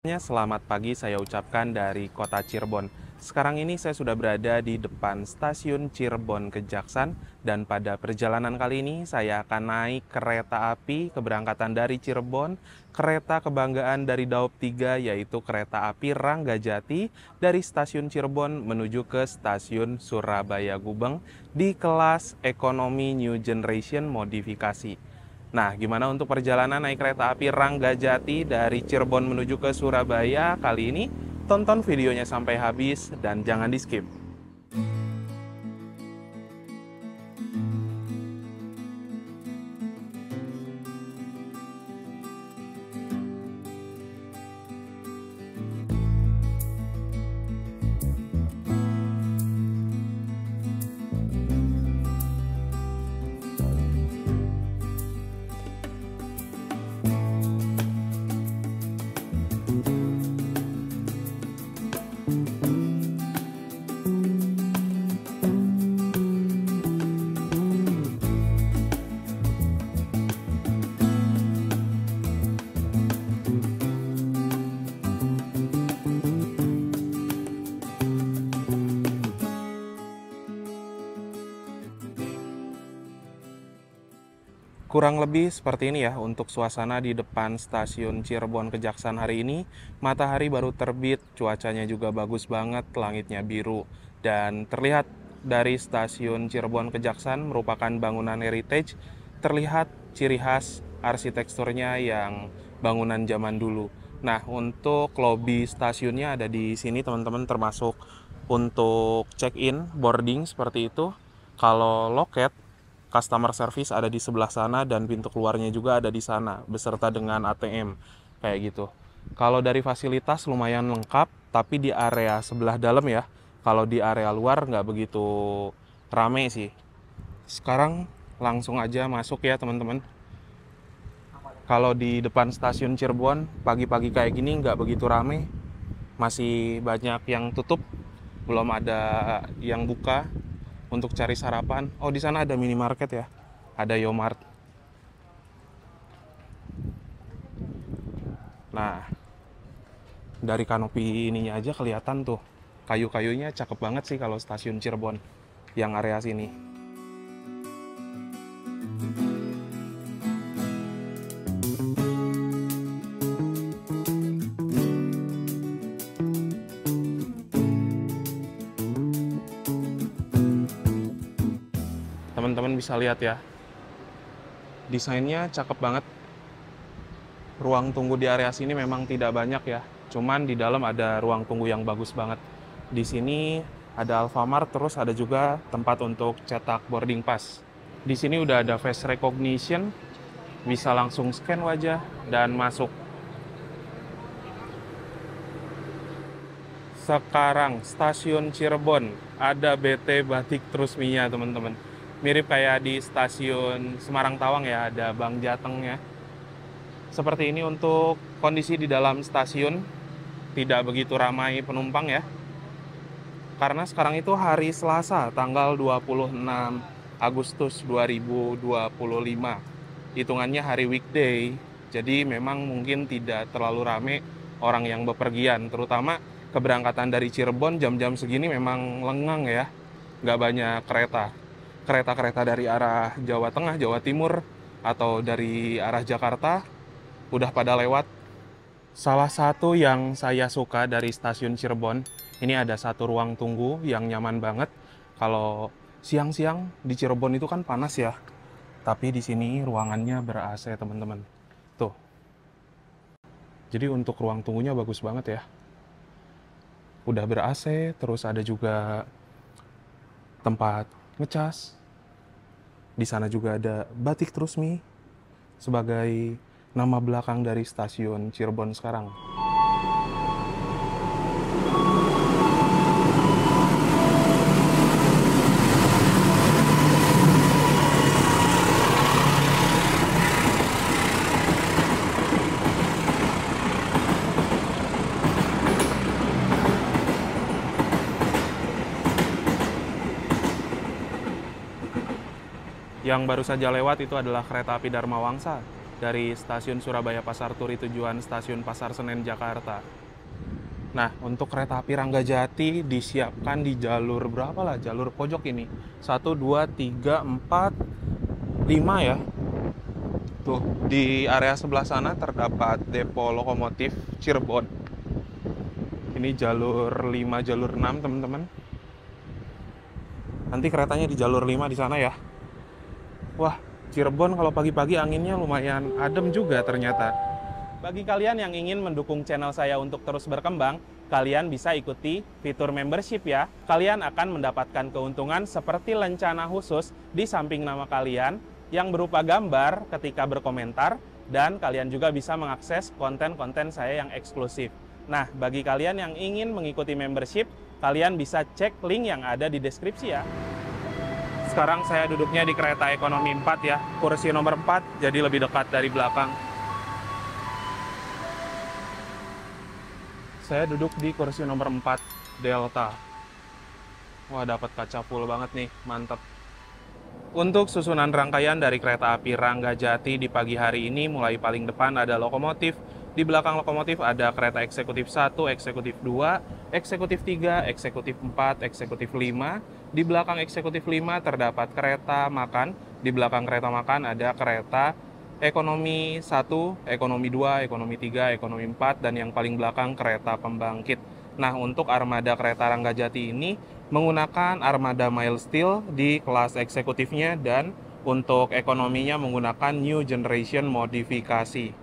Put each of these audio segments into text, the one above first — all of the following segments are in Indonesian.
Selamat pagi saya ucapkan dari kota Cirebon. Sekarang ini saya sudah berada di depan stasiun Cirebon Kejaksan dan pada perjalanan kali ini saya akan naik kereta api keberangkatan dari Cirebon, kereta kebanggaan dari Daop 3 yaitu kereta api Ranggajati dari stasiun Cirebon menuju ke stasiun Surabaya Gubeng di kelas ekonomi New Generation modifikasi. Nah, gimana untuk perjalanan naik kereta api Ranggajati dari Cirebon menuju ke Surabaya kali ini? Tonton videonya sampai habis dan jangan di-skip. Kurang lebih seperti ini ya untuk suasana di depan stasiun Cirebon Kejaksan hari ini. Matahari baru terbit, cuacanya juga bagus banget, langitnya biru. Dan terlihat dari stasiun Cirebon Kejaksan merupakan bangunan heritage, terlihat ciri khas arsitekturnya yang bangunan zaman dulu. Nah, untuk lobi stasiunnya ada di sini teman-teman, termasuk untuk check-in, boarding seperti itu. Kalau loket customer service ada di sebelah sana dan pintu keluarnya juga ada di sana beserta dengan ATM kayak gitu. Kalau dari fasilitas lumayan lengkap, tapi di area sebelah dalam ya. Kalau di area luar nggak begitu rame sih. Sekarang langsung aja masuk ya teman-teman. Kalau di depan stasiun Cirebon pagi-pagi kayak gini nggak begitu rame, masih banyak yang tutup, belum ada yang buka untuk cari sarapan. Oh, di sana ada minimarket ya. Ada Yomart. Nah, dari kanopi ininya aja kelihatan tuh. Kayu-kayunya cakep banget sih kalau stasiun Cirebon yang area sini. Teman-teman bisa lihat ya. Desainnya cakep banget. Ruang tunggu di area sini memang tidak banyak ya. Cuman di dalam ada ruang tunggu yang bagus banget. Di sini ada Alfamart, terus ada juga tempat untuk cetak boarding pass. Di sini udah ada face recognition, bisa langsung scan wajah dan masuk. Sekarang stasiun Cirebon ada BT Batik Trusminya teman-teman. Mirip kayak di stasiun Semarang Tawang ya, ada Bank Jatengnya. Seperti ini untuk kondisi di dalam stasiun, tidak begitu ramai penumpang ya. Karena sekarang itu hari Selasa, tanggal 26 Agustus 2025. Hitungannya hari weekday, jadi memang mungkin tidak terlalu ramai orang yang bepergian. Terutama keberangkatan dari Cirebon jam-jam segini memang lengang ya, nggak banyak kereta. Kereta-kereta dari arah Jawa Tengah, Jawa Timur, atau dari arah Jakarta udah pada lewat. Salah satu yang saya suka dari stasiun Cirebon, ini ada satu ruang tunggu yang nyaman banget. Kalau siang-siang di Cirebon itu kan panas ya, tapi di sini ruangannya ber-AC teman-teman. Tuh. Jadi untuk ruang tunggunya bagus banget ya. Udah ber-AC, terus ada juga tempat ngecas. Di sana juga ada Batik Trusmi sebagai nama belakang dari stasiun Cirebon sekarang. Yang baru saja lewat itu adalah kereta api Dharma Wangsa. dari stasiun Surabaya Pasar Turi tujuan stasiun Pasar Senen Jakarta. Nah, untuk kereta api Ranggajati disiapkan di jalur berapa lah? Jalur pojok ini. 1, 2, 3, 4, 5 ya. Tuh, di area sebelah sana terdapat depo lokomotif Cirebon. Ini jalur 5, jalur 6, teman-teman. Nanti keretanya di jalur 5 di sana ya. Wah, Cirebon kalau pagi-pagi anginnya lumayan adem juga ternyata. Bagi kalian yang ingin mendukung channel saya untuk terus berkembang, kalian bisa ikuti fitur membership ya. Kalian akan mendapatkan keuntungan seperti lencana khusus di samping nama kalian yang berupa gambar ketika berkomentar, dan kalian juga bisa mengakses konten-konten saya yang eksklusif. Nah, bagi kalian yang ingin mengikuti membership, kalian bisa cek link yang ada di deskripsi ya. Sekarang saya duduknya di kereta ekonomi 4 ya, kursi nomor 4, jadi lebih dekat dari belakang. Saya duduk di kursi nomor 4, Delta. Wah, dapat kaca full banget nih, mantap. Untuk susunan rangkaian dari kereta api Ranggajati di pagi hari ini, mulai paling depan ada lokomotif. Di belakang lokomotif ada kereta eksekutif 1, eksekutif 2, eksekutif 3, eksekutif 4, eksekutif 5. Di belakang eksekutif 5 terdapat kereta makan. Di belakang kereta makan ada kereta ekonomi 1, ekonomi 2, ekonomi 3, ekonomi 4, dan yang paling belakang kereta pembangkit. Nah, untuk armada kereta Ranggajati ini menggunakan armada mild steel di kelas eksekutifnya, dan untuk ekonominya menggunakan new generation modifikasi.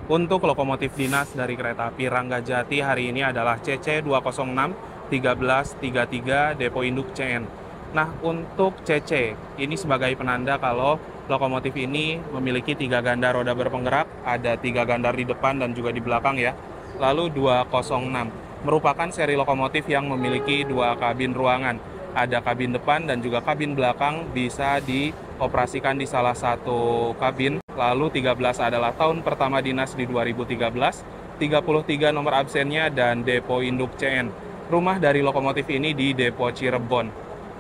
Untuk lokomotif dinas dari kereta api Ranggajati hari ini adalah CC 206 1333 Depo Induk CN. Nah, untuk CC ini sebagai penanda kalau lokomotif ini memiliki 3 ganda roda berpenggerak, ada 3 gandar di depan dan juga di belakang ya. Lalu 206 merupakan seri lokomotif yang memiliki 2 kabin ruangan. Ada kabin depan dan juga kabin belakang, bisa dioperasikan di salah satu kabin. Lalu 13 adalah tahun pertama dinas di 2013, 33 nomor absennya, dan Depo Induk CN. Rumah dari lokomotif ini di Depo Cirebon.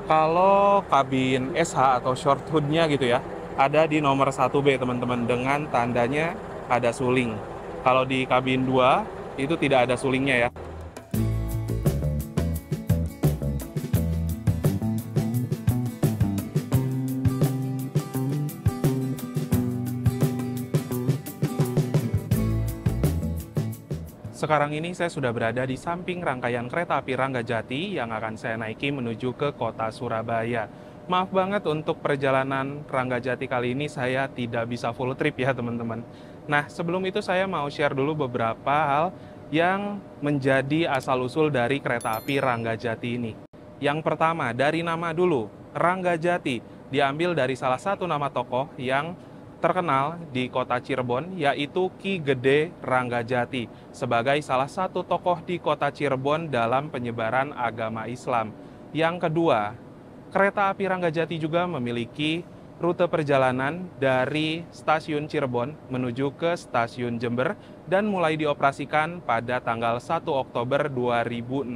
Kalau kabin SH atau short hood-nya gitu ya, ada di nomor 1B teman-teman, dengan tandanya ada suling. Kalau di kabin 2 itu tidak ada sulingnya ya. Sekarang ini saya sudah berada di samping rangkaian kereta api Ranggajati yang akan saya naiki menuju ke kota Surabaya. Maaf banget untuk perjalanan Ranggajati kali ini saya tidak bisa full trip ya teman-teman. Nah, sebelum itu saya mau share dulu beberapa hal yang menjadi asal-usul dari kereta api Ranggajati ini. Yang pertama, dari nama dulu. Ranggajati diambil dari salah satu nama tokoh yang terkenal di kota Cirebon, yaitu Ki Gede Ranggajati, sebagai salah satu tokoh di kota Cirebon dalam penyebaran agama Islam. Yang kedua, kereta api Ranggajati juga memiliki rute perjalanan dari stasiun Cirebon menuju ke stasiun Jember dan mulai dioperasikan pada tanggal 1 Oktober 2016.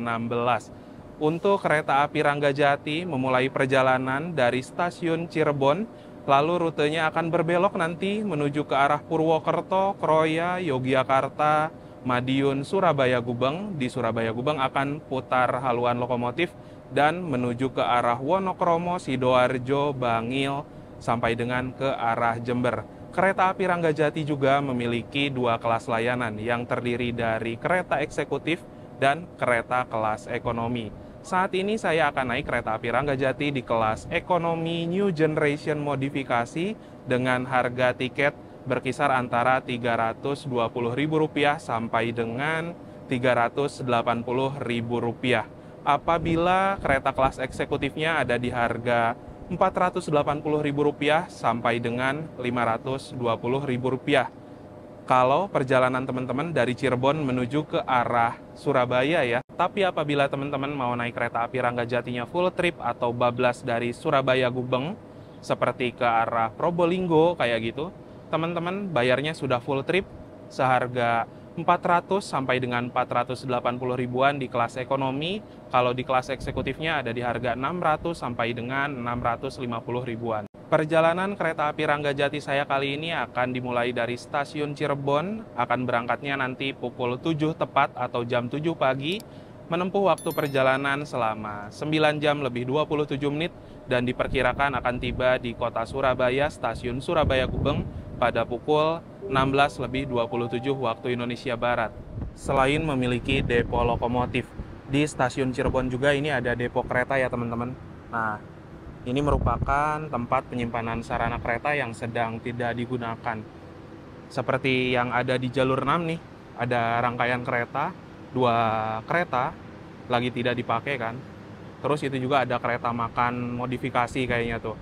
Untuk kereta api Ranggajati memulai perjalanan dari stasiun Cirebon, lalu rutenya akan berbelok nanti menuju ke arah Purwokerto, Kroya, Yogyakarta, Madiun, Surabaya Gubeng. Di Surabaya Gubeng akan putar haluan lokomotif dan menuju ke arah Wonokromo, Sidoarjo, Bangil, sampai dengan ke arah Jember. Kereta api Ranggajati juga memiliki 2 kelas layanan yang terdiri dari kereta eksekutif dan kereta kelas ekonomi. Saat ini saya akan naik kereta api Ranggajati di kelas ekonomi New Generation Modifikasi dengan harga tiket berkisar antara Rp320.000 sampai dengan Rp380.000. Apabila kereta kelas eksekutifnya ada di harga Rp480.000 sampai dengan Rp520.000. Kalau perjalanan teman-teman dari Cirebon menuju ke arah Surabaya ya. Tapi apabila teman-teman mau naik kereta api Ranggajatinya full trip atau bablas dari Surabaya Gubeng, seperti ke arah Probolinggo kayak gitu, teman-teman bayarnya sudah full trip seharga 400 sampai dengan 480 ribuan di kelas ekonomi. Kalau di kelas eksekutifnya ada di harga 600 sampai dengan 650 ribuan. Perjalanan kereta api Ranggajati saya kali ini akan dimulai dari stasiun Cirebon, akan berangkatnya nanti pukul 7 tepat atau jam 7 pagi, menempuh waktu perjalanan selama 9 jam lebih 27 menit, dan diperkirakan akan tiba di kota Surabaya, stasiun Surabaya Gubeng, pada pukul 16 lebih 27 waktu Indonesia Barat. Selain memiliki depo lokomotif, di stasiun Cirebon juga ini ada depo kereta ya teman-teman. Nah, ini merupakan tempat penyimpanan sarana kereta yang sedang tidak digunakan. Seperti yang ada di jalur 6 nih, ada rangkaian kereta, 2 kereta lagi tidak dipakai kan. Terus itu juga ada kereta makan modifikasi kayaknya tuh.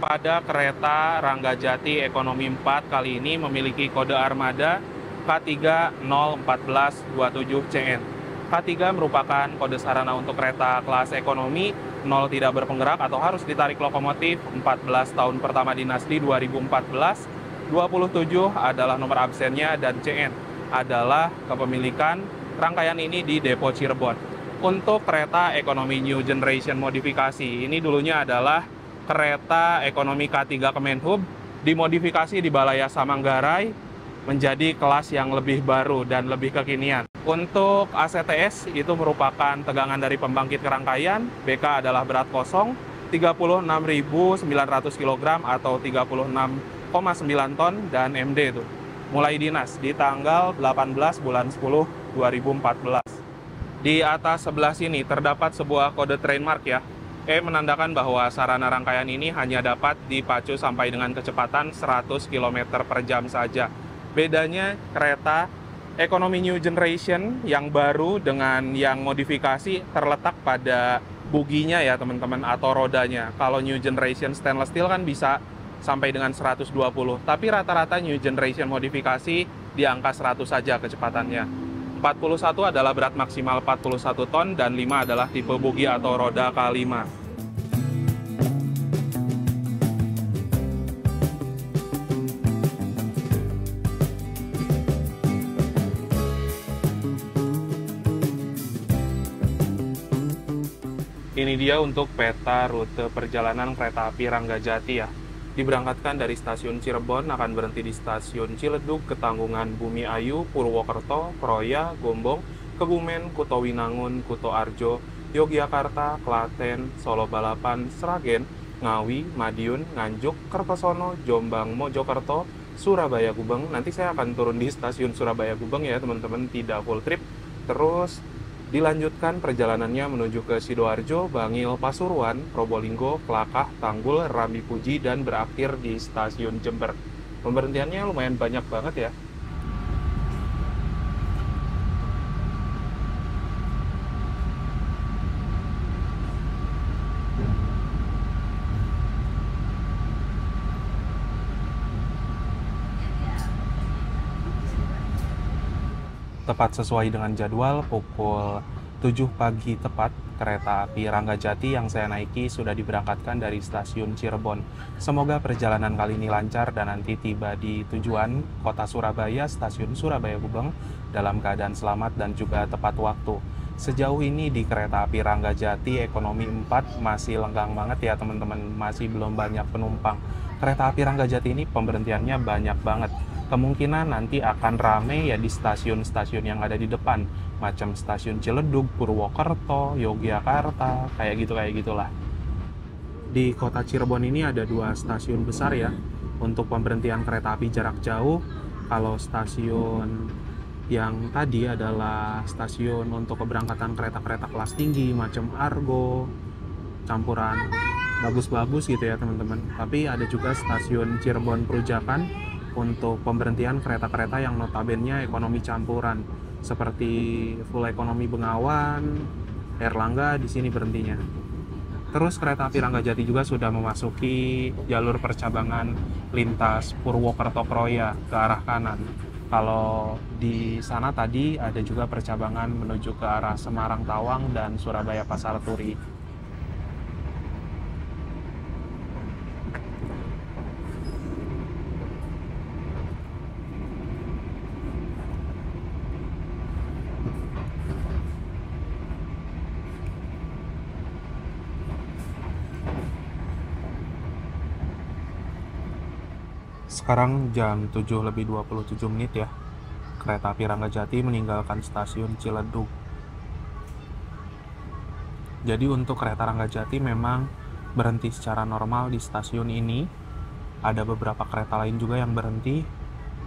Pada kereta Ranggajati Ekonomi 4 kali ini memiliki kode armada K3-01427CN. K3 merupakan kode sarana untuk kereta kelas ekonomi, 0 tidak berpenggerak atau harus ditarik lokomotif, 14 tahun pertama dinasti 2014, 27 adalah nomor absennya, dan CN adalah kepemilikan rangkaian ini di Depo Cirebon. Untuk kereta ekonomi New Generation modifikasi, ini dulunya adalah kereta ekonomi K3 Kemenhub, dimodifikasi di Balayasa Manggarai menjadi kelas yang lebih baru dan lebih kekinian. Untuk ACTS itu merupakan tegangan dari pembangkit kerangkaian, BK adalah berat kosong, 36.900 kg atau 36,9 ton, dan MD itu mulai dinas di tanggal 18 bulan 10 2014. Di atas sebelah sini terdapat sebuah kode trademark ya. Menandakan bahwa sarana rangkaian ini hanya dapat dipacu sampai dengan kecepatan 100 km per jam saja. Bedanya kereta ekonomi New Generation yang baru dengan yang modifikasi terletak pada buginya ya teman-teman, atau rodanya. Kalau New Generation stainless steel kan bisa sampai dengan 120, tapi rata-rata New Generation modifikasi di angka 100 saja kecepatannya. 41 adalah berat maksimal 41 ton, dan 5 adalah tipe bugi atau roda K5. Ini dia untuk peta rute perjalanan kereta api Ranggajati ya. Diberangkatkan dari stasiun Cirebon, akan berhenti di stasiun Ciledug, Ketanggungan, Bumi Ayu, Purwokerto, Kroya, Gombong, Kebumen, Kuto Winangun, Kuto Arjo, Yogyakarta, Klaten, Solo Balapan, Sragen, Ngawi, Madiun, Nganjuk, Kertosono, Jombang, Mojokerto, Surabaya Gubeng. Nanti saya akan turun di stasiun Surabaya Gubeng ya teman-teman, tidak full trip. Terus dilanjutkan perjalanannya menuju ke Sidoarjo, Bangil, Pasuruan, Probolinggo, Klakah, Tanggul, Rambi Puji, dan berakhir di stasiun Jember. Pemberhentiannya lumayan banyak banget ya. Tepat sesuai dengan jadwal, pukul 7 pagi tepat, kereta api Ranggajati yang saya naiki sudah diberangkatkan dari stasiun Cirebon. Semoga perjalanan kali ini lancar dan nanti tiba di tujuan kota Surabaya, stasiun Surabaya Gubeng, dalam keadaan selamat dan juga tepat waktu. Sejauh ini di kereta api Ranggajati Ekonomi 4 masih lenggang banget ya teman-teman, masih belum banyak penumpang. Kereta api Ranggajati ini pemberhentiannya banyak banget. Kemungkinan nanti akan rame ya di stasiun-stasiun yang ada di depan, macam stasiun Ciledug, Purwokerto, Yogyakarta, kayak gitulah. Di kota Cirebon ini ada 2 stasiun besar ya untuk pemberhentian kereta api jarak jauh. Kalau stasiun yang tadi adalah stasiun untuk keberangkatan kereta-kereta kelas tinggi macam Argo, campuran bagus-bagus gitu ya teman-teman. Tapi ada juga stasiun Cirebon Perujakan untuk pemberhentian kereta-kereta yang notabene ekonomi campuran, seperti full ekonomi Bengawan, Erlangga di sini berhentinya. Terus kereta api Ranggajati juga sudah memasuki jalur percabangan lintas Purwokerto Kroya ke arah kanan. Kalau di sana tadi ada juga percabangan menuju ke arah Semarang Tawang dan Surabaya Pasar Turi. Sekarang jam 7:27 ya. Kereta api Ranggajati meninggalkan stasiun Ciledug. Jadi untuk kereta Ranggajati memang berhenti secara normal di stasiun ini. Ada beberapa kereta lain juga yang berhenti.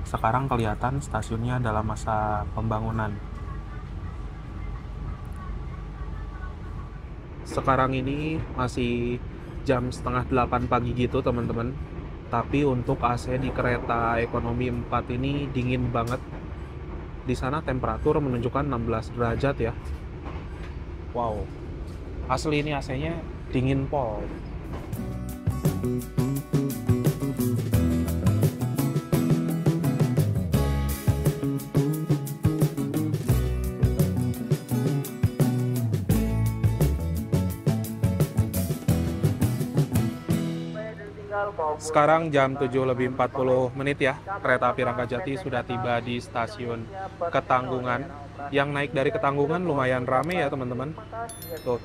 Sekarang kelihatan stasiunnya dalam masa pembangunan. Sekarang ini masih jam setengah 8 pagi gitu teman-teman. Tapi untuk AC di kereta ekonomi 4 ini dingin banget. Di sana temperatur menunjukkan 16 derajat ya. Wow. Asli ini AC-nya dingin pol. Sekarang jam 7:40 ya. Kereta api Ranggajati sudah tiba di stasiun Ketanggungan. Yang naik dari Ketanggungan lumayan rame ya teman-teman. Tuh.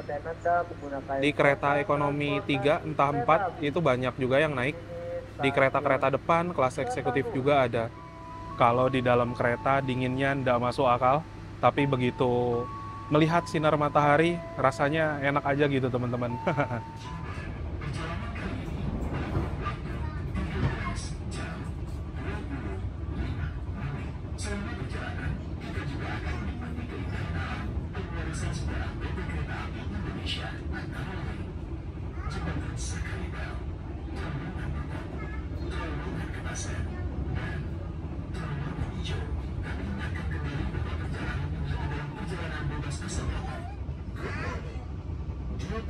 Di kereta ekonomi 3 entah 4 itu banyak juga yang naik. Di kereta-kereta depan kelas eksekutif juga ada. Kalau di dalam kereta dinginnya ndak masuk akal, tapi begitu melihat sinar matahari rasanya enak aja gitu teman-teman.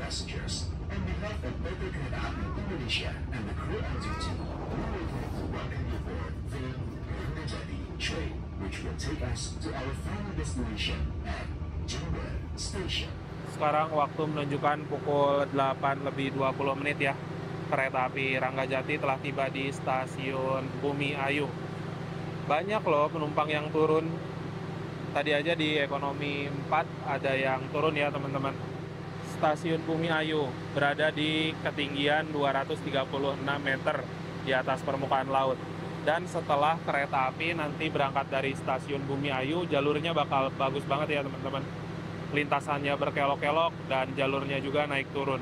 Passengers, on behalf of PT Kereta Api Indonesia and the crew and duty, we would like to welcome you aboard the Ranggajati train, which will take us to our final destination at Jember Station. Sekarang waktu menunjukkan pukul 8:20 ya. Kereta api Ranggajati telah tiba di stasiun Bumi Ayu. Banyak loh penumpang yang turun. Tadi aja di ekonomi 4 ada yang turun ya teman-teman. Stasiun Bumi Ayu berada di ketinggian 236 meter di atas permukaan laut. Dan setelah kereta api nanti berangkat dari stasiun Bumi Ayu, jalurnya bakal bagus banget ya teman-teman. Lintasannya berkelok-kelok dan jalurnya juga naik turun.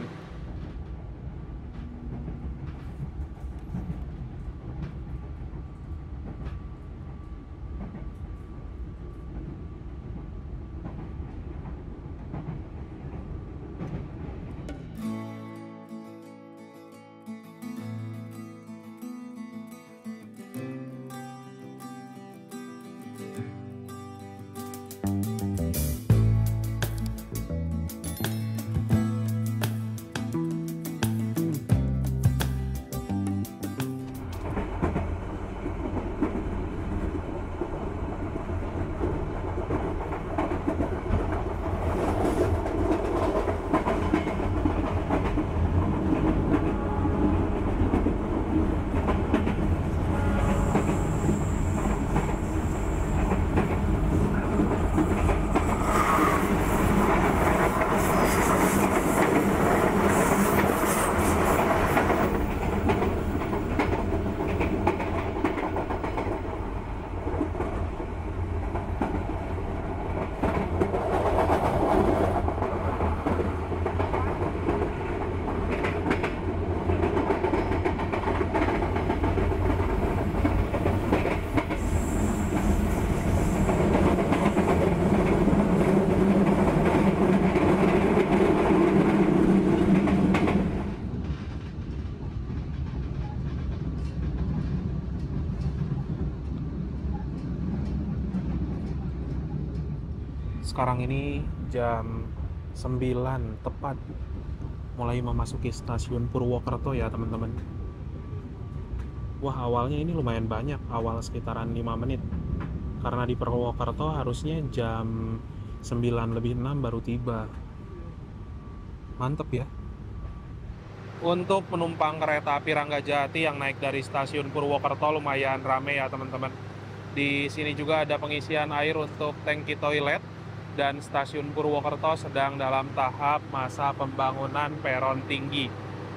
Sekarang ini jam 9 tepat, mulai memasuki stasiun Purwokerto ya teman-teman. Wah, awalnya ini lumayan banyak, awal sekitaran 5 menit. Karena di Purwokerto harusnya jam 9:06 baru tiba. Mantep ya. Untuk penumpang kereta api Ranggajati yang naik dari stasiun Purwokerto lumayan rame ya teman-teman. Di sini juga ada pengisian air untuk tangki toilet. Dan stasiun Purwokerto sedang dalam tahap masa pembangunan peron tinggi.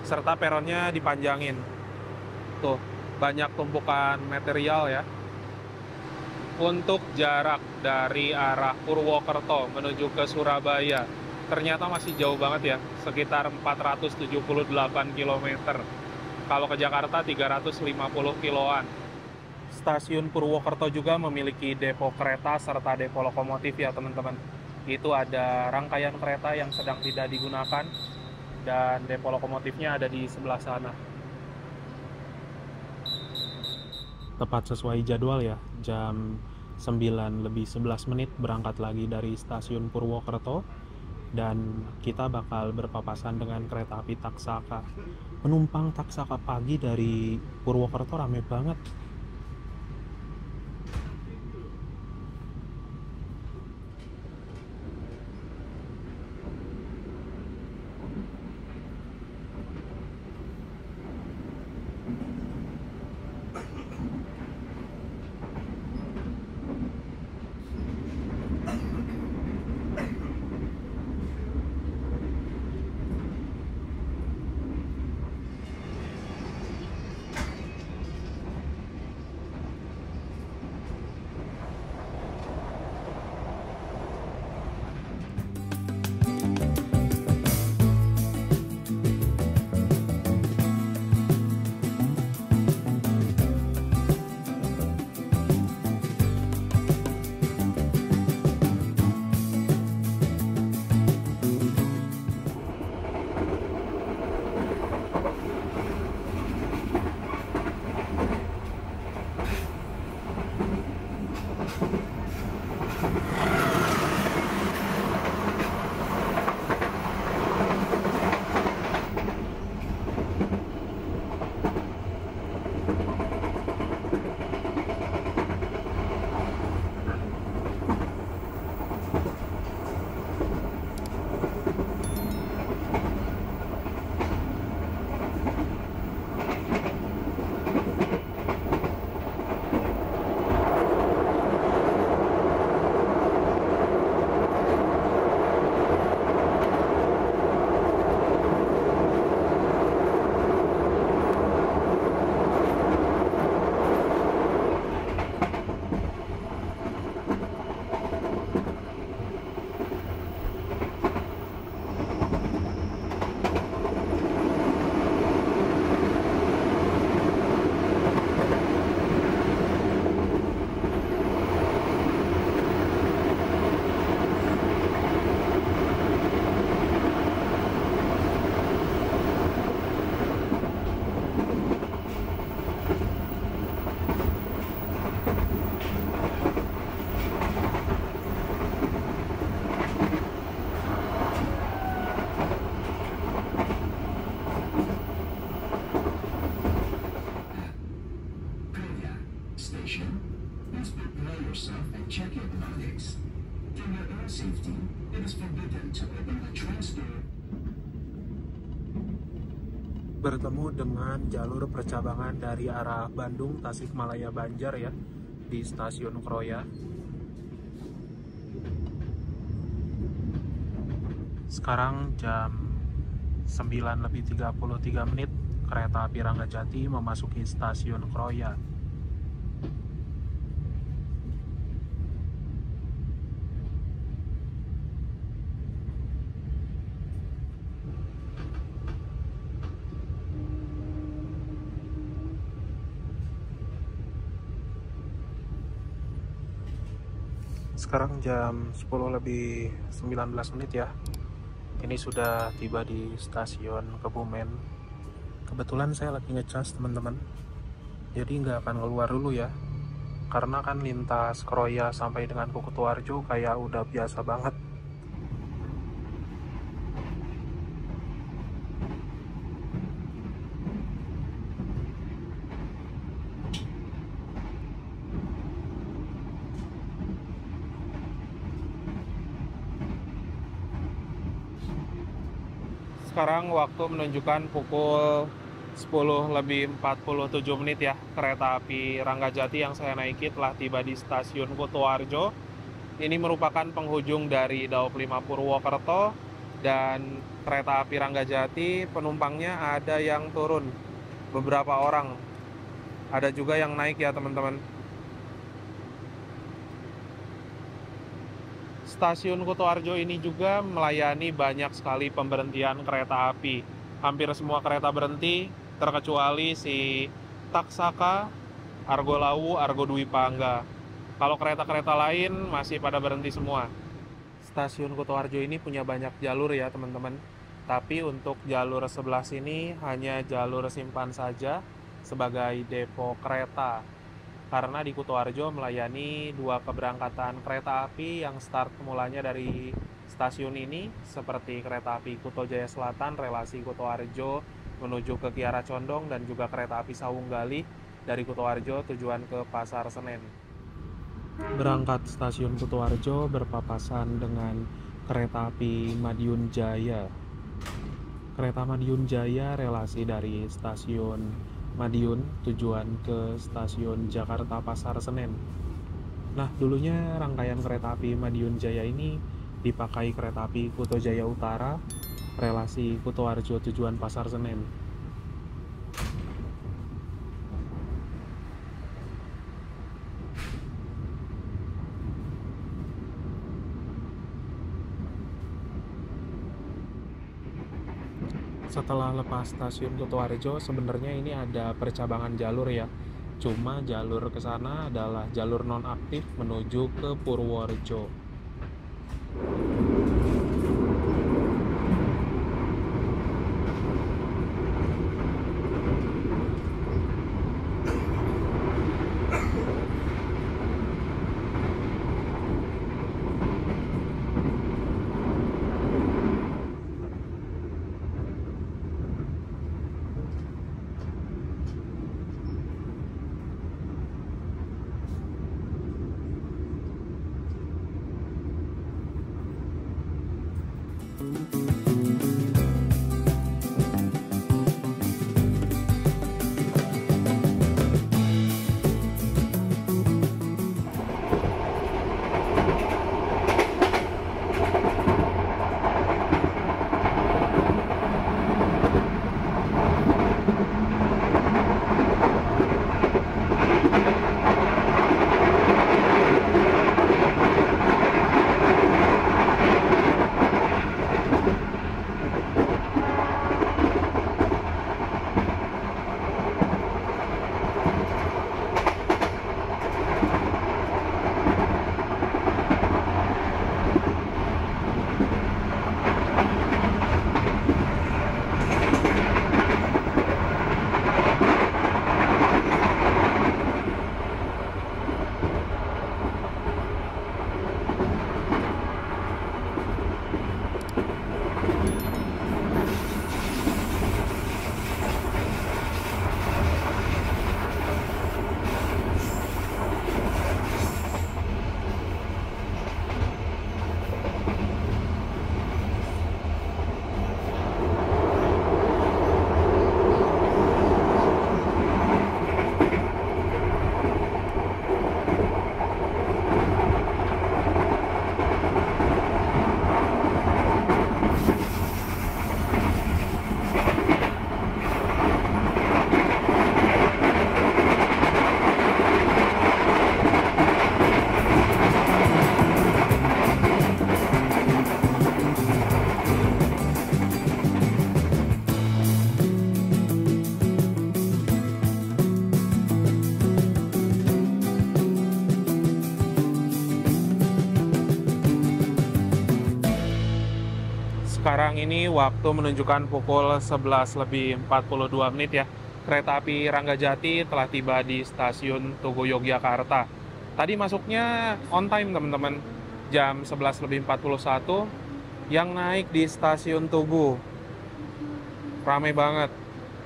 Serta peronnya dipanjangin. Tuh, banyak tumpukan material ya. Untuk jarak dari arah Purwokerto menuju ke Surabaya ternyata masih jauh banget ya, sekitar 478 km. Kalau ke Jakarta 350 kiloan. Stasiun Purwokerto juga memiliki depo kereta serta depo lokomotif ya teman-teman. Itu ada rangkaian kereta yang sedang tidak digunakan dan depo lokomotifnya ada di sebelah sana. Tepat sesuai jadwal ya, jam 9:11 berangkat lagi dari stasiun Purwokerto dan kita bakal berpapasan dengan kereta api Taksaka. Penumpang Taksaka pagi dari Purwokerto rame banget. yourself and check your belongings. For your own safety, it is forbidden to open the train door. Bertemu dengan jalur percabangan dari arah Bandung, Tasikmalaya, Banjar ya, di Stasiun Kroya. Sekarang jam 9:33, kereta api Ranggajati memasuki Stasiun Kroya. Sekarang jam 10:19 ya. Ini sudah tiba di stasiun Kebumen. Kebetulan saya lagi ngecas teman-teman, jadi nggak akan keluar dulu ya, karena kan lintas Kroya sampai dengan Kukutuarjo kayak udah biasa banget. Sekarang waktu menunjukkan pukul 10:47 ya. Kereta api Ranggajati yang saya naiki telah tiba di stasiun Kutuarjo. Ini merupakan penghujung dari Daob 5 Purwokerto, dan kereta api Ranggajati penumpangnya ada yang turun beberapa orang. Ada juga yang naik ya teman-teman. Stasiun Kutoarjo ini juga melayani banyak sekali pemberhentian kereta api. Hampir semua kereta berhenti, terkecuali si Taksaka, Argo Lawu, Argo Dwi Pangga. Kalau kereta-kereta lain masih pada berhenti semua. Stasiun Kutoarjo ini punya banyak jalur ya teman-teman. Tapi untuk jalur sebelah sini hanya jalur simpan saja sebagai depo kereta. Karena di Kutoarjo melayani 2 keberangkatan kereta api yang start mulanya dari stasiun ini, seperti kereta api Kuto Jaya Selatan relasi Kutoarjo menuju ke Kiara Condong, dan juga kereta api Sawung Galih dari Kutoarjo tujuan ke Pasar Senen. Berangkat stasiun Kutoarjo berpapasan dengan kereta api Madiun Jaya. Kereta Madiun Jaya relasi dari stasiun Madiun tujuan ke stasiun Jakarta Pasar Senen. Nah, dulunya rangkaian kereta api Madiun Jaya ini dipakai kereta api Kuto Jaya Utara relasi Kutoarjo tujuan Pasar Senen. Setelah lepas stasiun Kutoarjo, sebenarnya ini ada percabangan jalur ya. Cuma jalur ke sana adalah jalur nonaktif menuju ke Purworejo. Sekarang ini waktu menunjukkan pukul 11 lebih 42 menit ya. Kereta api Ranggajati telah tiba di stasiun Tugu Yogyakarta. Tadi masuknya on time teman-teman, jam 11 lebih 41. Yang naik di stasiun Tugu rame banget.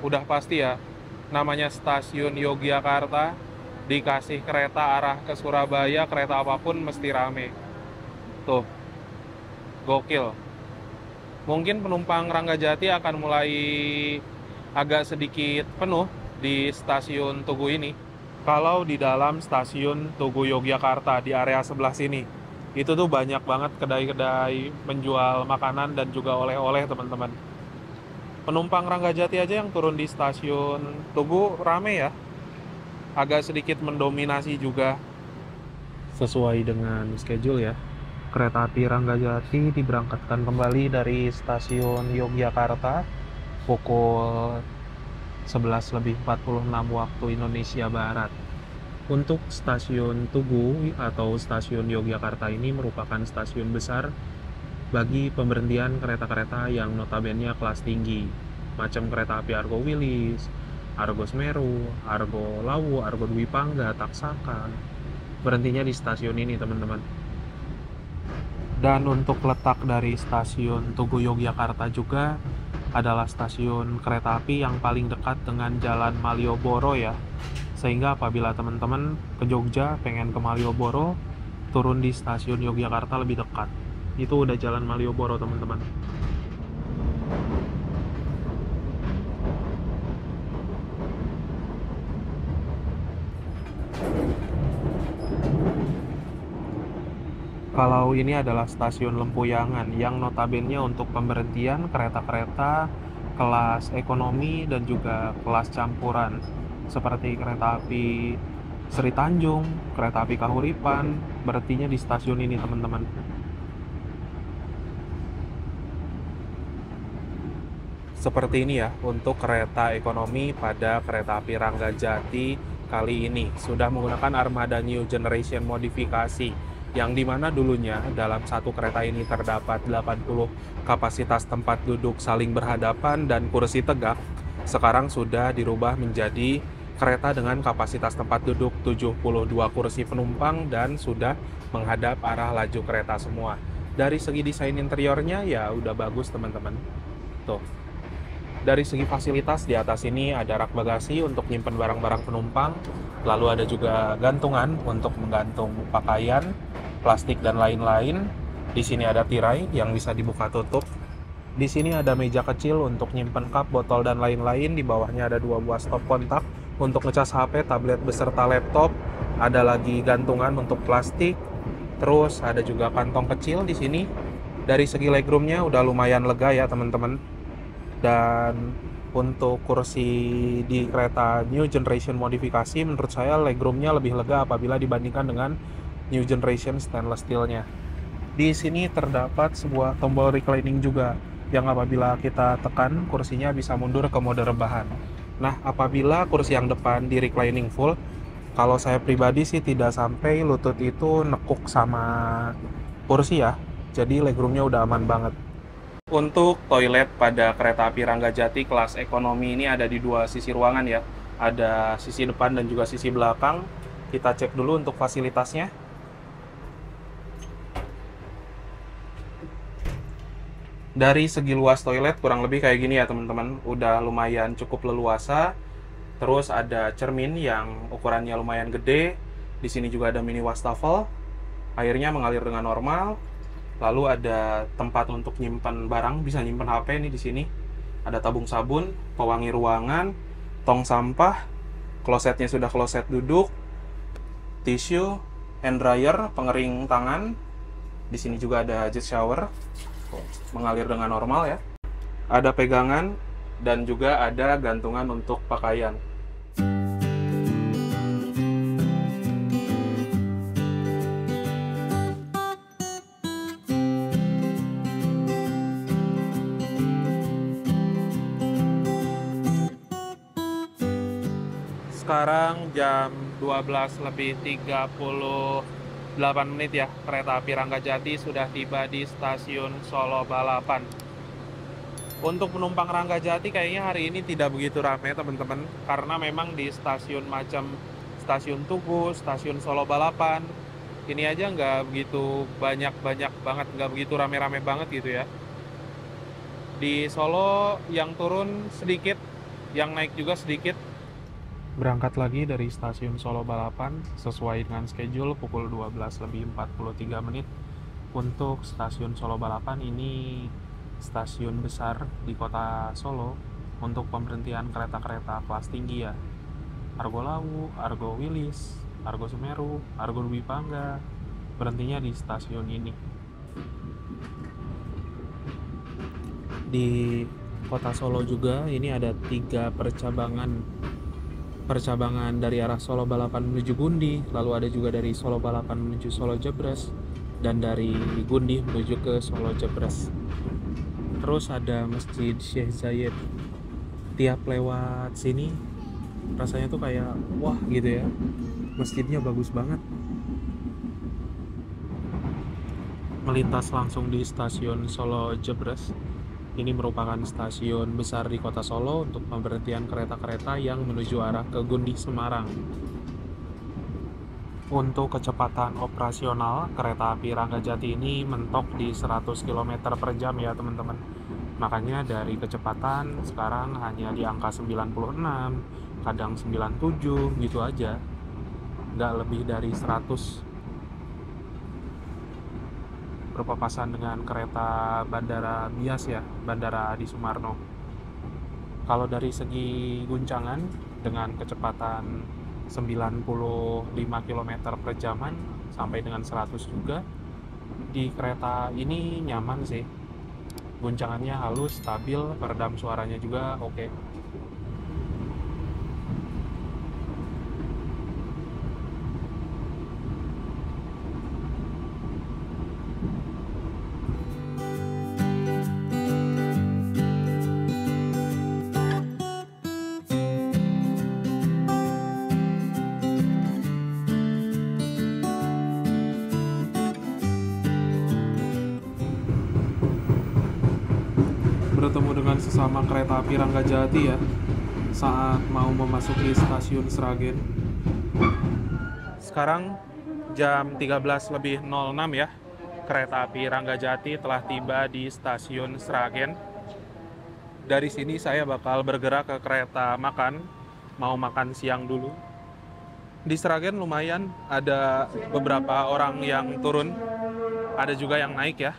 Udah pasti ya, namanya stasiun Yogyakarta, dikasih kereta arah ke Surabaya, kereta apapun mesti rame. Tuh, gokil. Mungkin penumpang Ranggajati akan mulai agak sedikit penuh di stasiun Tugu ini. Kalau di dalam stasiun Tugu Yogyakarta di area sebelah sini, itu tuh banyak banget kedai-kedai menjual makanan dan juga oleh-oleh teman-teman. Penumpang Ranggajati aja yang turun di stasiun Tugu rame ya. agak sedikit mendominasi juga. Sesuai dengan schedule ya, kereta api Ranggajati diberangkatkan kembali dari stasiun Yogyakarta pukul 11:46 waktu Indonesia Barat. Untuk stasiun Tugu atau stasiun Yogyakarta ini merupakan stasiun besar bagi pemberhentian kereta-kereta yang notabene kelas tinggi, macam kereta api Argo Wilis, Argo Semeru, Argo Lawu, Argo Dwi Pangga, Taksaka. Berhentinya di stasiun ini, teman-teman. Dan untuk letak dari stasiun Tugu Yogyakarta juga adalah stasiun kereta api yang paling dekat dengan Jalan Malioboro ya. Sehingga apabila teman-teman ke Jogja pengen ke Malioboro, turun di stasiun Yogyakarta lebih dekat. Itu udah Jalan Malioboro, teman-teman. Kalau ini adalah stasiun Lempuyangan yang notabene untuk pemberhentian kereta-kereta kelas ekonomi dan juga kelas campuran seperti kereta api Sri Tanjung, kereta api Kahuripan, berhentinya di stasiun ini, teman-teman. Seperti ini ya untuk kereta ekonomi pada kereta api Ranggajati kali ini. Sudah menggunakan armada New Generation modifikasi yang dimana dulunya dalam satu kereta ini terdapat 80 kapasitas tempat duduk saling berhadapan dan kursi tegak. Sekarang sudah dirubah menjadi kereta dengan kapasitas tempat duduk 72 kursi penumpang dan sudah menghadap arah laju kereta semua. Dari segi desain interiornya ya udah bagus, teman-teman. Tuh. Dari segi fasilitas di atas ini ada rak bagasi untuk nyimpen barang-barang penumpang, lalu ada juga gantungan untuk menggantung pakaian, plastik dan lain-lain. Di sini ada tirai yang bisa dibuka tutup. Di sini ada meja kecil untuk nyimpen cup, botol dan lain-lain. Di bawahnya ada 2 buah stop kontak untuk ngecas HP, tablet beserta laptop. Ada lagi gantungan untuk plastik. Terus ada juga kantong kecil di sini. Dari segi legroomnya udah lumayan lega ya, teman-teman. Dan untuk kursi di kereta New Generation modifikasi menurut saya legroomnya lebih lega apabila dibandingkan dengan New Generation stainless steelnya. Di sini terdapat sebuah tombol reclining juga yang apabila kita tekan kursinya bisa mundur ke mode rebahan. Nah, apabila kursi yang depan di reclining full, kalau saya pribadi sih tidak sampai lutut itu nekuk sama kursi ya. Jadi legroomnya udah aman banget. Untuk toilet pada kereta api Ranggajati kelas ekonomi ini ada di 2 sisi ruangan ya. Ada sisi depan dan juga sisi belakang. Kita cek dulu untuk fasilitasnya. Dari segi luas toilet kurang lebih kayak gini ya, teman-teman. Udah lumayan cukup leluasa. Terus ada cermin yang ukurannya lumayan gede. Di sini juga ada mini wastafel. Airnya mengalir dengan normal. Lalu ada tempat untuk nyimpan barang, bisa nyimpan HP nih di sini. Ada tabung sabun, pewangi ruangan, tong sampah, klosetnya sudah kloset duduk, tisu, hand dryer, pengering tangan. Di sini juga ada jet shower, mengalir dengan normal ya. Ada pegangan dan juga ada gantungan untuk pakaian. Sekarang jam 12:38 ya. Kereta api Ranggajati sudah tiba di stasiun Solo Balapan. Untuk penumpang Ranggajati kayaknya hari ini tidak begitu ramai, teman-teman, karena memang di stasiun macam stasiun Tugu, stasiun Solo Balapan, ini aja nggak begitu banyak banget, nggak begitu rame-rame banget gitu ya. Di Solo yang turun sedikit, yang naik juga sedikit. Berangkat lagi dari stasiun Solo Balapan sesuai dengan schedule pukul 12:43 untuk stasiun Solo Balapan. Ini stasiun besar di kota Solo untuk pemberhentian kereta-kereta kelas tinggi ya. Argo Lawu, Argo Wilis, Argo Semeru, Argo Dwi Pangga berhentinya di stasiun ini. Di kota Solo juga ini ada 3 percabangan percabangan dari arah Solo Balapan menuju Gundi, lalu ada juga dari Solo Balapan menuju Solo Jebres, dan dari Gundi menuju ke Solo Jebres. Terus ada Masjid Syekh Zayed. Tiap lewat sini rasanya tuh kayak wah gitu ya, masjidnya bagus banget. Melintas langsung di stasiun Solo Jebres. Ini merupakan stasiun besar di kota Solo untuk pemberhentian kereta-kereta yang menuju arah ke Gundi, Semarang. Untuk kecepatan operasional, kereta api Ranggajati ini mentok di 100 km per jam ya teman-teman. Makanya dari kecepatan sekarang hanya di angka 96, kadang 97 gitu aja. Nggak lebih dari 100. Berpapasan dengan kereta Bandara Bias ya, Bandara Adi Sumarno. Kalau dari segi guncangan dengan kecepatan 95 km per jaman sampai dengan 100 juga, di kereta ini nyaman sih. Guncangannya halus, stabil, peredam suaranya juga oke. Bertemu dengan sesama kereta api Ranggajati ya saat mau memasuki stasiun Sragen. Sekarang jam 13.06 ya. Kereta api Ranggajati telah tiba di stasiun Sragen. Dari sini saya bakal bergerak ke kereta makan, mau makan siang dulu. Di Sragen lumayan ada beberapa orang yang turun, ada juga yang naik ya.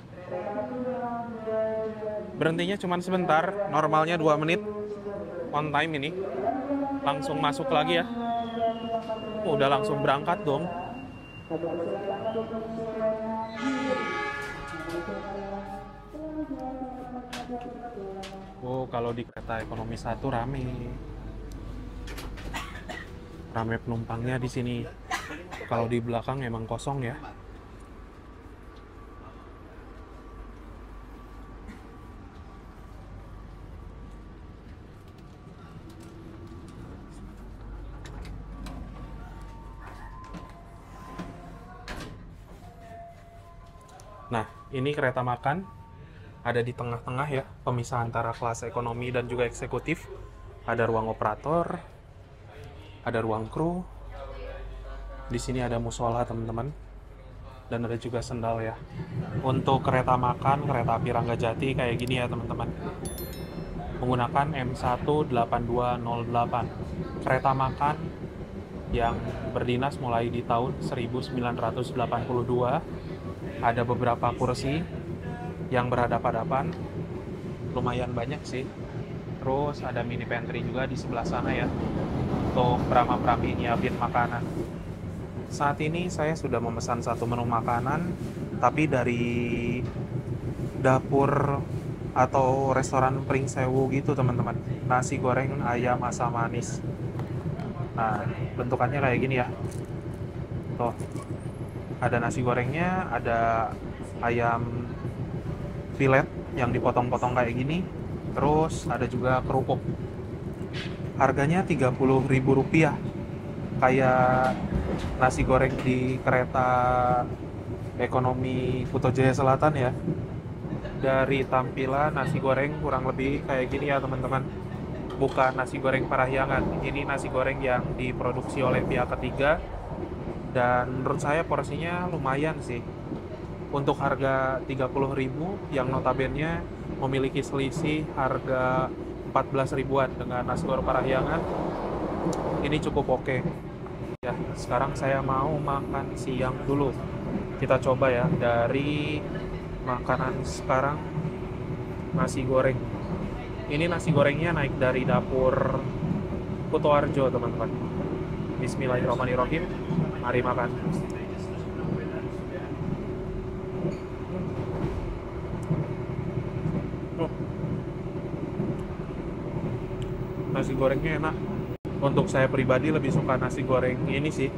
Berhentinya cuma sebentar, normalnya 2 menit. On time ini. Langsung masuk lagi ya. Udah langsung berangkat dong. Oh, kalau di kereta ekonomi 1 rame. Rame penumpangnya di sini. Kalau di belakang emang kosong ya. Nah, ini kereta makan ada di tengah-tengah ya, pemisah antara kelas ekonomi dan juga eksekutif. Ada ruang operator, ada ruang kru. Di sini ada musola teman-teman, dan ada juga sendal ya. Untuk kereta makan kereta api Ranggajati kayak gini ya teman-teman. Menggunakan M18208. Kereta makan yang berdinas mulai di tahun 1982. Ada beberapa kursi yang berhadapan-hadapan, lumayan banyak sih. Terus ada mini pantry juga di sebelah sana ya, untuk perama-perami nyiapin makanan. Saat ini saya sudah memesan satu menu makanan, tapi dari dapur atau restoran Pringsewu gitu teman-teman. Nasi goreng ayam asam manis. Nah, bentukannya kayak gini ya. Tuh. Ada nasi gorengnya, ada ayam filet yang dipotong-potong kayak gini, terus ada juga kerupuk. Harganya Rp30.000, kayak nasi goreng di kereta ekonomi Kuto Jaya Selatan ya. Dari tampilan nasi goreng kurang lebih kayak gini ya teman-teman. Bukan nasi goreng Parahyangan, ini nasi goreng yang diproduksi oleh pihak ketiga. Dan menurut saya porsinya lumayan sih. Untuk harga 30.000 yang notabene memiliki selisih harga 14 ribuan dengan nasi goreng Parahyangan, ini cukup oke. Ya, sekarang saya mau makan siang dulu. Kita coba ya dari makanan sekarang, nasi goreng. Ini nasi gorengnya naik dari dapur Kutoarjo teman-teman. Bismillahirrahmanirrahim. Mari makan. Nasi gorengnya enak. Untuk saya pribadi lebih suka nasi goreng ini sih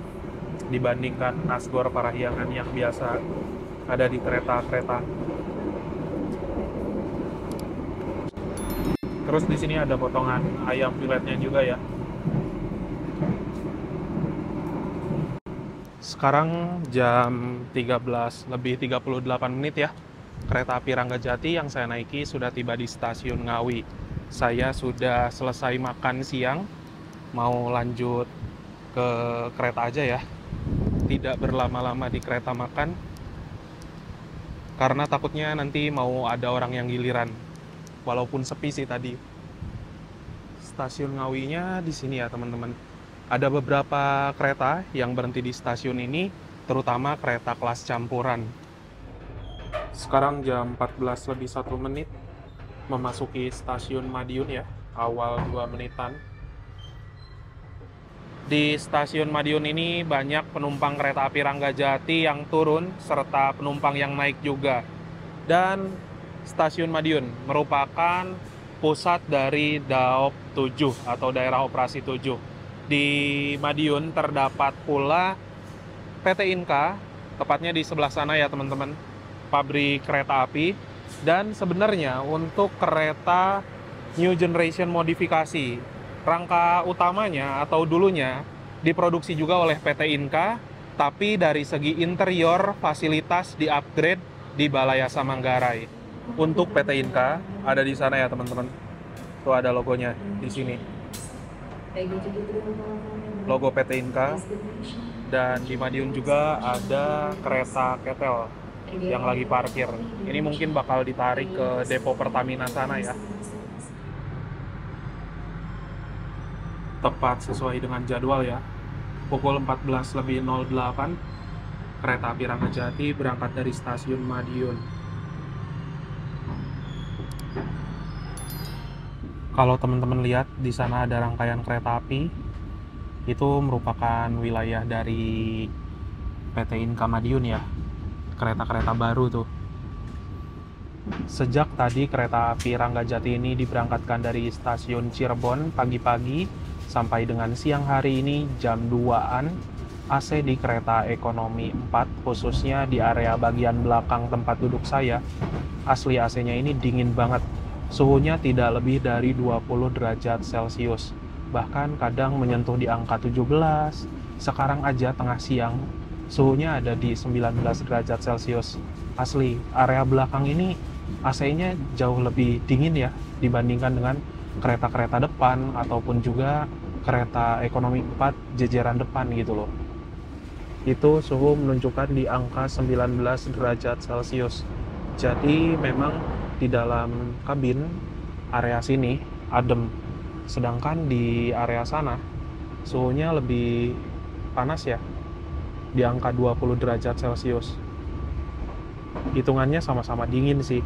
dibandingkan nasgor Parahyangan yang biasa ada di kereta-kereta. Terus di sini ada potongan ayam filetnya juga ya. Sekarang jam 13 lebih 38 menit ya. Kereta api Ranggajati yang saya naiki sudah tiba di stasiun Ngawi. Saya sudah selesai makan siang, mau lanjut ke kereta aja ya. Tidak berlama-lama di kereta makan, karena takutnya nanti mau ada orang yang giliran. Walaupun sepi sih tadi. Stasiun Ngawinya di sini ya teman-teman. Ada beberapa kereta yang berhenti di stasiun ini, terutama kereta kelas campuran. Sekarang jam 14 lebih 1 menit, memasuki stasiun Madiun ya, awal 2 menitan. Di stasiun Madiun ini banyak penumpang kereta api Ranggajati yang turun, serta penumpang yang naik juga. Dan stasiun Madiun merupakan pusat dari Daop 7 atau daerah operasi 7. Di Madiun terdapat pula PT Inka, tepatnya di sebelah sana ya teman-teman, pabrik kereta api. Dan sebenarnya untuk kereta New Generation modifikasi, rangka utamanya atau dulunya diproduksi juga oleh PT Inka, tapi dari segi interior fasilitas di-upgrade di Balayasa Manggarai. Untuk PT Inka ada di sana ya teman-teman. Tuh ada logonya di sini. Logo PT Inka. Dan di Madiun juga ada kereta Ketel yang lagi parkir. Ini mungkin bakal ditarik ke depo Pertamina sana ya. Tepat sesuai dengan jadwal ya. Pukul 14.08 kereta api Ranggajati berangkat dari stasiun Madiun. Kalau teman-teman lihat di sana ada rangkaian kereta api, itu merupakan wilayah dari PT Inka Madiun ya. Kereta-kereta baru tuh. Sejak tadi kereta api Ranggajati ini diberangkatkan dari stasiun Cirebon pagi-pagi sampai dengan siang hari ini jam 2-an, AC di kereta ekonomi 4 khususnya di area bagian belakang tempat duduk saya, asli AC-nya ini dingin banget. Suhunya tidak lebih dari 20 derajat Celcius. Bahkan kadang menyentuh di angka 17. Sekarang aja tengah siang, suhunya ada di 19 derajat Celcius. Asli, area belakang ini AC-nya jauh lebih dingin ya dibandingkan dengan kereta-kereta depan ataupun juga kereta ekonomi 4 jejeran depan gitu loh. Itu suhu menunjukkan di angka 19 derajat Celcius. Jadi memang di dalam kabin area sini adem, sedangkan di area sana suhunya lebih panas ya, di angka 20 derajat Celcius. Hitungannya sama-sama dingin sih.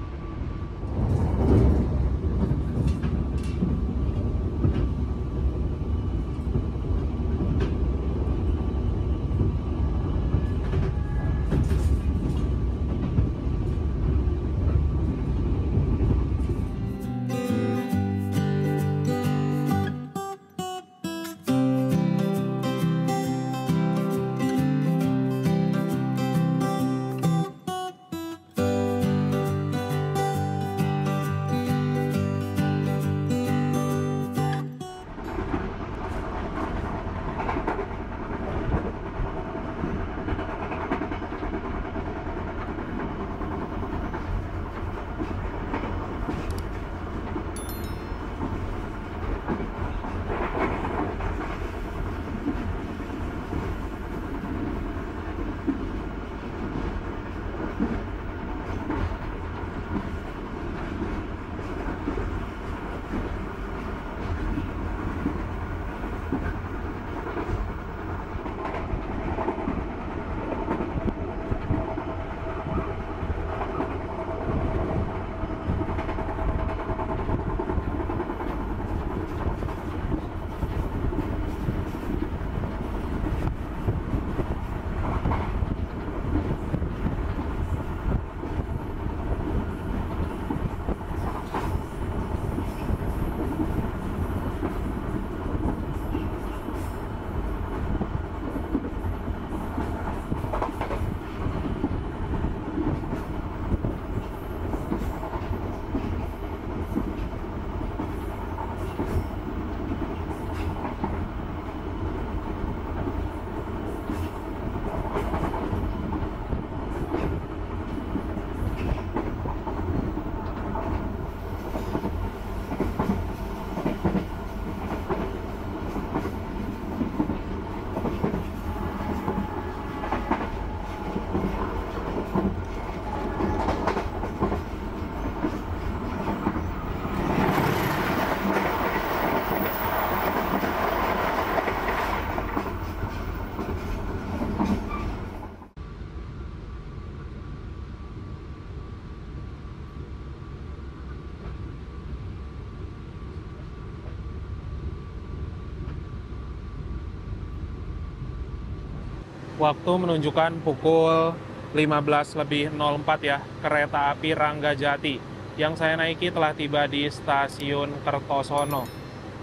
Waktu menunjukkan pukul 15.04 ya. Kereta api Ranggajati yang saya naiki telah tiba di stasiun Kertosono.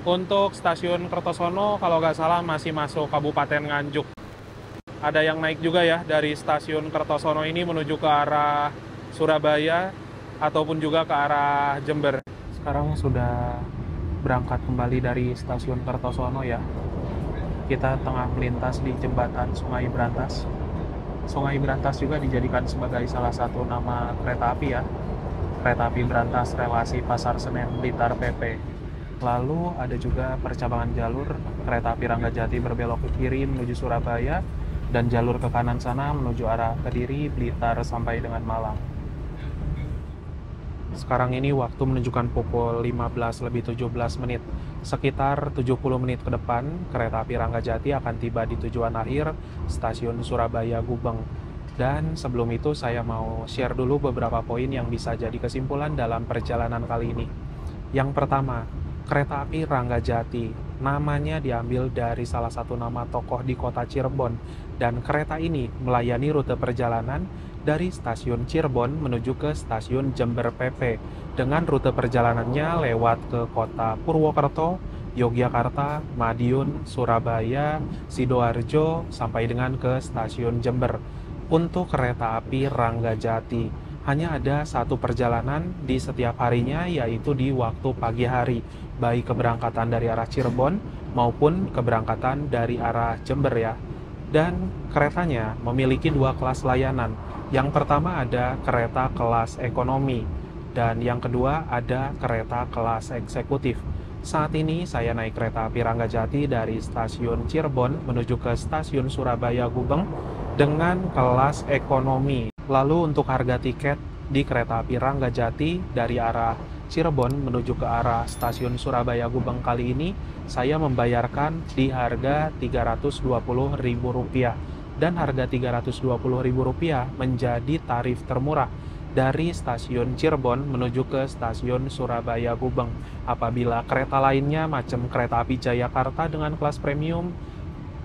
Untuk stasiun Kertosono kalau nggak salah masih masuk Kabupaten Nganjuk. Ada yang naik juga ya dari stasiun Kertosono ini menuju ke arah Surabaya ataupun juga ke arah Jember. Sekarang sudah berangkat kembali dari stasiun Kertosono ya. Kita tengah melintas di jembatan Sungai Brantas. Sungai Brantas juga dijadikan sebagai salah satu nama kereta api ya. Kereta api Brantas relasi Pasar Senen Blitar PP. Lalu ada juga percabangan jalur kereta api Ranggajati berbelok ke kiri menuju Surabaya dan jalur ke kanan sana menuju arah Kediri, Blitar sampai dengan Malang. Sekarang ini waktu menunjukkan pukul 15.17. Sekitar 70 menit ke depan, kereta api Ranggajati akan tiba di tujuan akhir stasiun Surabaya Gubeng. Dan sebelum itu saya mau share dulu beberapa poin yang bisa jadi kesimpulan dalam perjalanan kali ini. Yang pertama, kereta api Ranggajati. Namanya diambil dari salah satu nama tokoh di kota Cirebon. Dan kereta ini melayani rute perjalanan dari stasiun Cirebon menuju ke stasiun Jember PP dengan rute perjalanannya lewat ke kota Purwokerto, Yogyakarta, Madiun, Surabaya, Sidoarjo sampai dengan ke stasiun Jember. Untuk kereta api Ranggajati hanya ada satu perjalanan di setiap harinya, yaitu di waktu pagi hari, baik keberangkatan dari arah Cirebon maupun keberangkatan dari arah Jember ya. Dan keretanya memiliki dua kelas layanan. Yang pertama ada kereta kelas ekonomi, dan yang kedua ada kereta kelas eksekutif. Saat ini saya naik kereta api Ranggajati dari stasiun Cirebon menuju ke stasiun Surabaya Gubeng dengan kelas ekonomi. Lalu untuk harga tiket di kereta api Ranggajati dari arah Cirebon menuju ke arah stasiun Surabaya Gubeng kali ini saya membayarkan di harga Rp320.000. Dan harga Rp320.000 menjadi tarif termurah dari stasiun Cirebon menuju ke stasiun Surabaya Gubeng. Apabila kereta lainnya macam kereta api Jayakarta dengan kelas premium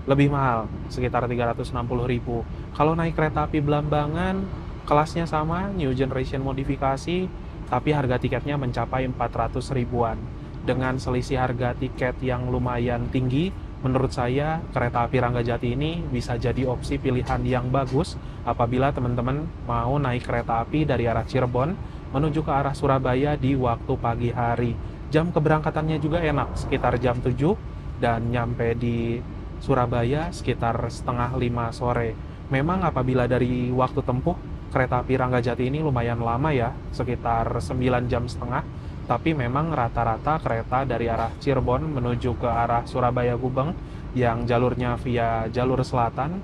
lebih mahal, sekitar Rp360.000. Kalau naik kereta api Blambangan, kelasnya sama, new generation modifikasi, tapi harga tiketnya mencapai 400 ribuan. Dengan selisih harga tiket yang lumayan tinggi, menurut saya kereta api Ranggajati ini bisa jadi opsi pilihan yang bagus apabila teman-teman mau naik kereta api dari arah Cirebon menuju ke arah Surabaya di waktu pagi hari. Jam keberangkatannya juga enak, sekitar jam 7, dan nyampe di Surabaya sekitar setengah 5 sore. Memang apabila dari waktu tempuh, kereta api Ranggajati ini lumayan lama ya, sekitar 9 jam setengah. Tapi memang rata-rata kereta dari arah Cirebon menuju ke arah Surabaya Gubeng yang jalurnya via jalur selatan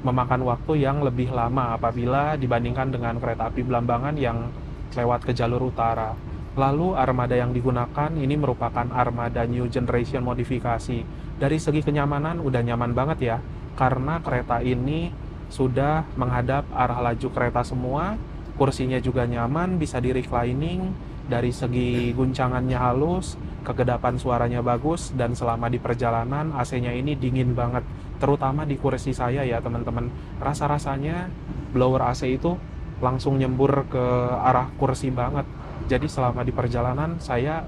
memakan waktu yang lebih lama apabila dibandingkan dengan kereta api Blambangan yang lewat ke jalur utara. Lalu armada yang digunakan ini merupakan armada new generation modifikasi. Dari segi kenyamanan udah nyaman banget ya, karena kereta ini sudah menghadap arah laju kereta semua, kursinya juga nyaman, bisa di reclining. Dari segi guncangannya halus, kegedapan suaranya bagus, dan selama di perjalanan AC-nya ini dingin banget. Terutama di kursi saya ya teman-teman. Rasa-rasanya blower AC itu langsung nyembur ke arah kursi banget. Jadi selama di perjalanan saya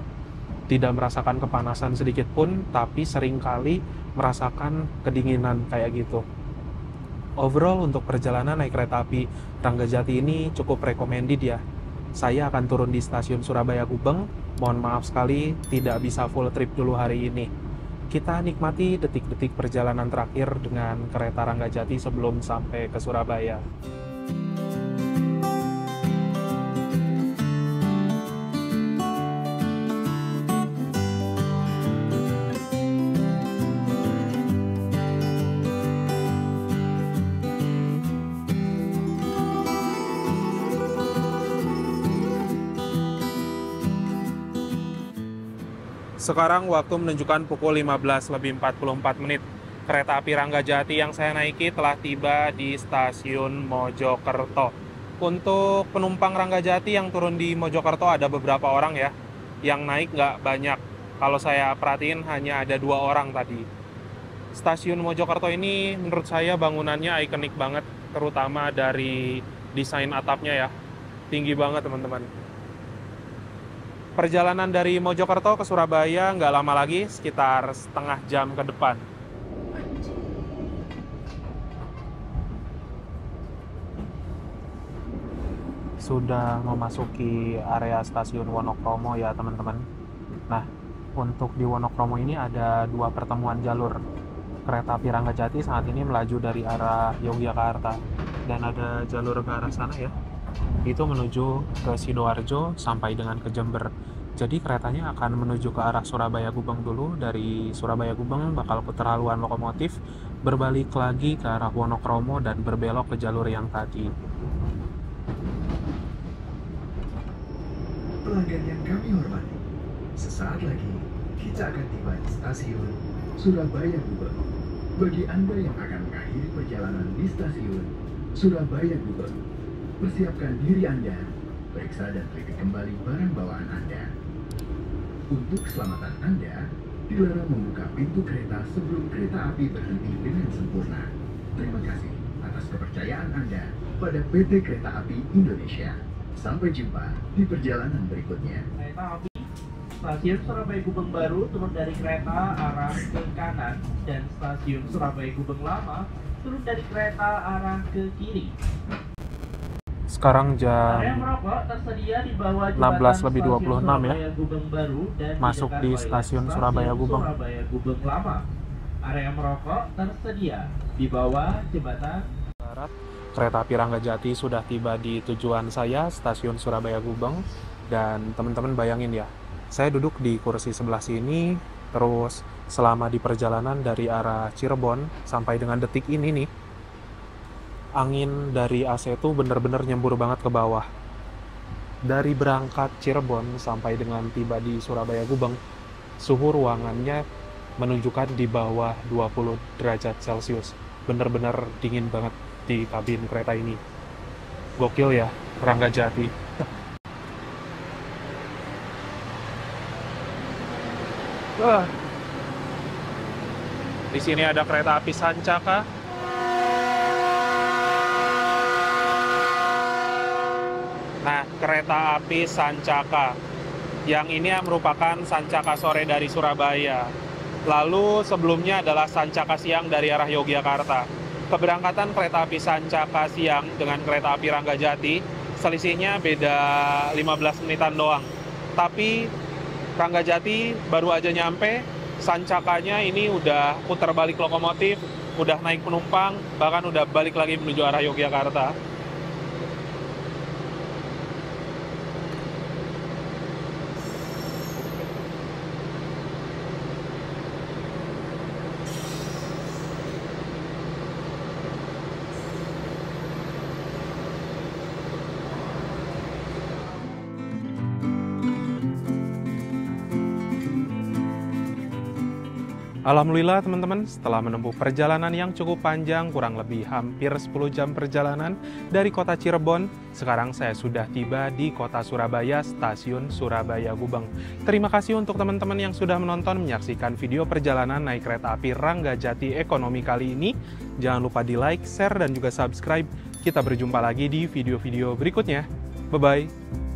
tidak merasakan kepanasan sedikit pun, tapi seringkali merasakan kedinginan kayak gitu. Overall untuk perjalanan naik kereta api Ranggajati ini cukup recommended ya. Saya akan turun di stasiun Surabaya Gubeng. Mohon maaf sekali tidak bisa full trip dulu hari ini. Kita nikmati detik-detik perjalanan terakhir dengan kereta Ranggajati sebelum sampai ke Surabaya. Sekarang waktu menunjukkan pukul 15.44. Kereta api Ranggajati yang saya naiki telah tiba di stasiun Mojokerto. Untuk penumpang Ranggajati yang turun di Mojokerto ada beberapa orang ya. Yang naik nggak banyak. Kalau saya perhatiin hanya ada 2 orang tadi. Stasiun Mojokerto ini menurut saya bangunannya ikonik banget, terutama dari desain atapnya ya. Tinggi banget teman-teman. Perjalanan dari Mojokerto ke Surabaya nggak lama lagi, sekitar setengah jam ke depan. Sudah memasuki area stasiun Wonokromo ya teman-teman. Nah, untuk di Wonokromo ini ada dua pertemuan jalur. Kereta api Ranggajati saat ini melaju dari arah Yogyakarta dan ada jalur ke arah sana ya. Itu menuju ke Sidoarjo sampai dengan ke Jember. Jadi keretanya akan menuju ke arah Surabaya Gubeng dulu. Dari Surabaya Gubeng bakal putar haluan lokomotif, berbalik lagi ke arah Wonokromo dan berbelok ke jalur yang tadi. Pelanggan yang kami hormati, sesaat lagi kita akan tiba di stasiun Surabaya Gubeng. Bagi Anda yang akan mengakhiri perjalanan di stasiun Surabaya Gubeng, persiapkan diri Anda, periksa dan teliti kembali barang bawaan Anda. Untuk keselamatan Anda, dilarang membuka pintu kereta sebelum kereta api berhenti dengan sempurna. Terima kasih atas kepercayaan Anda pada PT Kereta Api Indonesia. Sampai jumpa di perjalanan berikutnya. Kereta api stasiun Surabaya Gubeng Baru turun dari kereta arah ke kanan dan stasiun Surabaya Gubeng Lama turun dari kereta arah ke kiri. Sekarang Area jam merokok tersedia di bawah 16:26 ya. Gubeng Baru dan Masuk di stasiun Surabaya Gubeng. Surabaya Gubeng Lama. Area merokok tersedia di bawah jembatan Barat. Kereta api Ranggajati sudah tiba di tujuan saya, stasiun Surabaya Gubeng. Dan teman-teman bayangin ya, saya duduk di kursi sebelah sini, terus selama di perjalanan dari arah Cirebon sampai dengan detik ini nih, angin dari AC itu bener-bener nyembur banget ke bawah. Dari berangkat Cirebon sampai dengan tiba di Surabaya Gubeng, suhu ruangannya menunjukkan di bawah 20 derajat Celcius. Bener-bener dingin banget di kabin kereta ini. Gokil ya, Ranggajati. Di sini ada kereta api Sancaka. Nah, kereta api Sancaka. Yang ini merupakan Sancaka sore dari Surabaya. Lalu sebelumnya adalah Sancaka siang dari arah Yogyakarta. Keberangkatan kereta api Sancaka siang dengan kereta api Ranggajati selisihnya beda 15 menitan doang. Tapi Ranggajati baru aja nyampe, Sancakanya ini udah putar balik lokomotif, udah naik penumpang, bahkan udah balik lagi menuju arah Yogyakarta. Alhamdulillah teman-teman, setelah menempuh perjalanan yang cukup panjang, kurang lebih hampir 10 jam perjalanan dari kota Cirebon, sekarang saya sudah tiba di kota Surabaya, stasiun Surabaya Gubeng. Terima kasih untuk teman-teman yang sudah menonton, menyaksikan video perjalanan naik kereta api Ranggajati Ekonomi kali ini. Jangan lupa di like, share, dan juga subscribe. Kita berjumpa lagi di video-video berikutnya. Bye-bye.